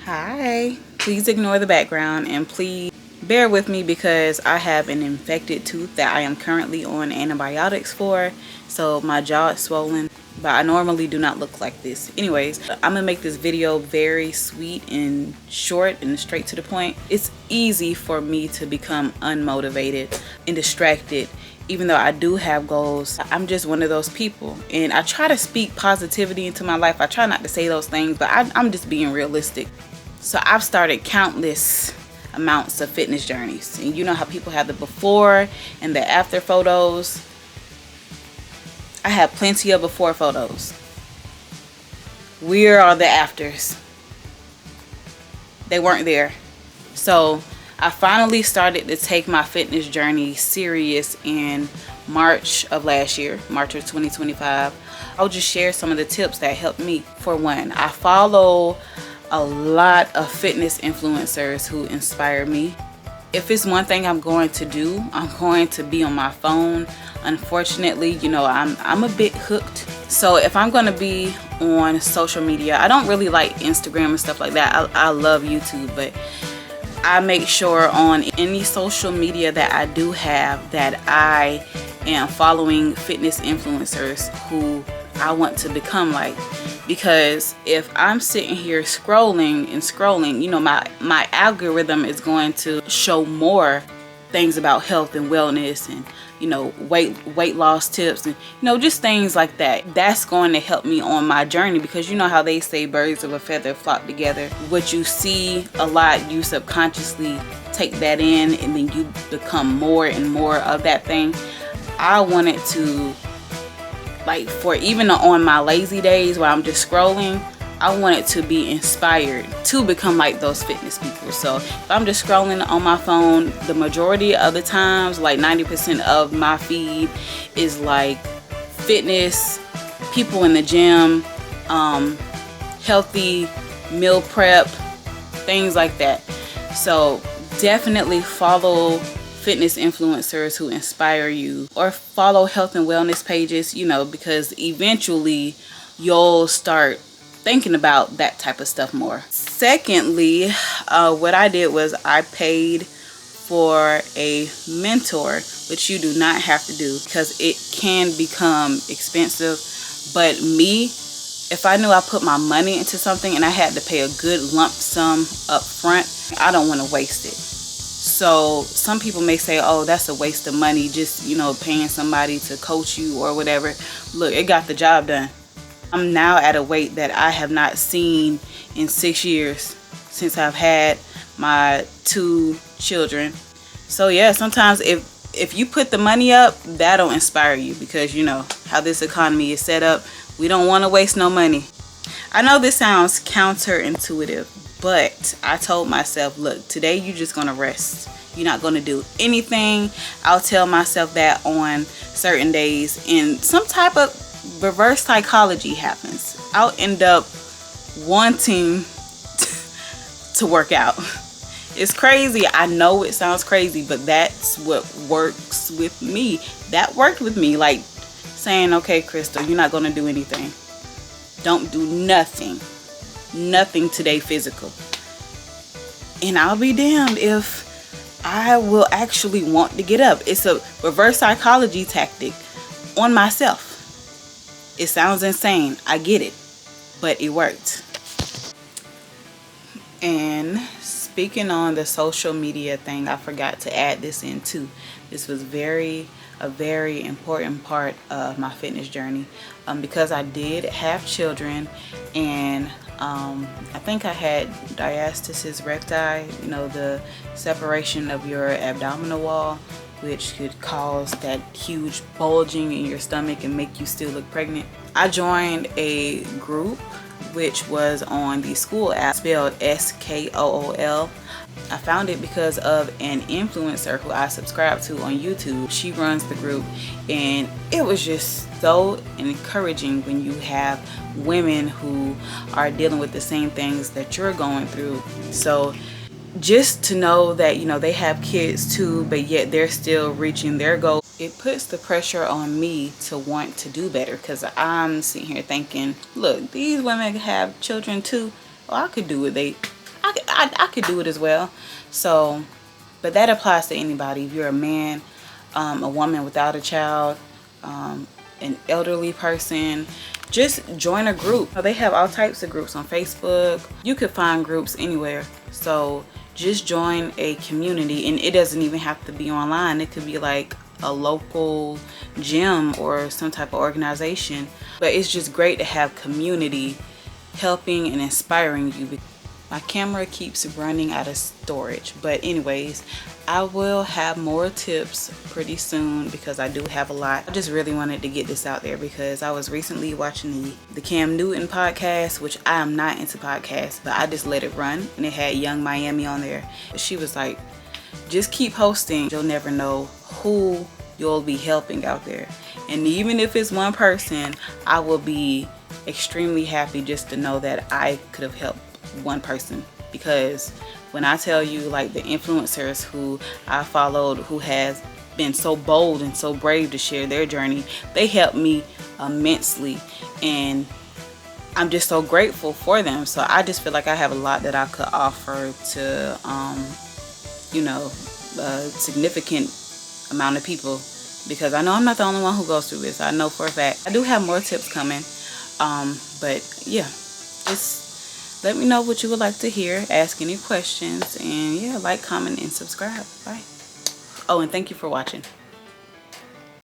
Hi. Please ignore the background and please bear with me because I have an infected tooth that I am currently on antibiotics for. So my jaw is swollen, but I normally do not look like this. Anyways, I'm gonna make this video very sweet and short and straight to the point. It's easy for me to become unmotivated and distracted. Even though I do have goals, I'm just one of those people, and I try to speak positivity into my life. I try not to say those things, but I'm just being realistic. So I've started countless amounts of fitness journeys, and you know how people have the before and the after photos. I have plenty of before photos. Where are the afters? They weren't there. So I finally started to take my fitness journey serious in March of last year, March of 2025. I'll just share some of the tips that helped me. For one, I follow a lot of fitness influencers who inspire me. If it's one thing I'm going to do, I'm going to be on my phone. Unfortunately, you know, I'm a bit hooked. So if I'm going to be on social media, I don't really like Instagram and stuff like that. I love YouTube, but I make sure on any social media that I do have that I am following fitness influencers who I want to become like. Because if I'm sitting here scrolling and scrolling, you know, my algorithm is going to show more things about health and wellness and, you know, weight loss tips and, you know, just things like that. That's going to help me on my journey, because you know how they say birds of a feather flock together. What you see a lot, you subconsciously take that in, and then you become more and more of that thing. I wanted to, like, for even on my lazy days where I'm just scrolling, I wanted to be inspired to become like those fitness people. So if I'm just scrolling on my phone, the majority of the times, like 90% of my feed is like fitness, people in the gym, healthy meal prep, things like that. So definitely follow fitness influencers who inspire you, or follow health and wellness pages, you know, because eventually you'll start thinking about that type of stuff more. Secondly, what I did was I paid for a mentor, which you do not have to do because it can become expensive. But me, if I knew I put my money into something and I had to pay a good lump sum up front, I don't want to waste it. So some people may say, oh, that's a waste of money, just, you know, paying somebody to coach you or whatever. Look, it got the job done. I'm now at a weight that I have not seen in 6 years since I've had my 2 children. So yeah, sometimes if you put the money up, that'll inspire you, because you know how this economy is set up. We don't want to waste no money. I know this sounds counterintuitive, but I told myself, look, today you're just going to rest. You're not going to do anything. I'll tell myself that on certain days, and some type of reverse psychology happens. I'll end up wanting to work out. It's crazy. I know it sounds crazy, but that's what works with me. That worked with me. Like saying, okay, Crystal, you're not going to do anything. Don't do nothing. Nothing today physical. And I'll be damned if I will actually want to get up. It's a reverse psychology tactic on myself. It sounds insane, I get it, but it worked. And speaking on the social media thing, I forgot to add this in too. This was a very important part of my fitness journey, because I did have children, and I think I had diastasis recti, you know, the separation of your abdominal wall, which could cause that huge bulging in your stomach and make you still look pregnant. I joined a group which was on the school app, spelled SKOOL. I found it because of an influencer who I subscribe to on YouTube. She runs the group, and it was just so encouraging when you have women who are dealing with the same things that you're going through. So just to know that, you know, they have kids too, but yet they're still reaching their goal, it puts the pressure on me to want to do better, because I'm sitting here thinking, look, these women have children too. Well, I could do what I could do it as well. So, but that applies to anybody. If you're a man, a woman without a child, an elderly person, just join a group. They have all types of groups on Facebook. You could find groups anywhere. So just join a community, and it doesn't even have to be online. It could be like a local gym or some type of organization. But it's just great to have community helping and inspiring you. My camera keeps running out of storage, but anyways, I will have more tips pretty soon because I do have a lot. I just really wanted to get this out there because I was recently watching the Cam Newton podcast, which I am not into podcasts, but I just let it run, and it had Young Miami on there. She was like, just keep posting. You'll never know who you'll be helping out there. And even if it's one person, I will be extremely happy just to know that I could have helped one person. Because when I tell you, like, the influencers who I followed, who has been so bold and so brave to share their journey, they helped me immensely, and I'm just so grateful for them. So I just feel like I have a lot that I could offer to you know, a significant amount of people, because I know I'm not the only one who goes through this. I know for a fact. I do have more tips coming, but yeah, just let me know what you would like to hear, ask any questions, and yeah, like, comment, and subscribe. Bye. Oh, and thank you for watching.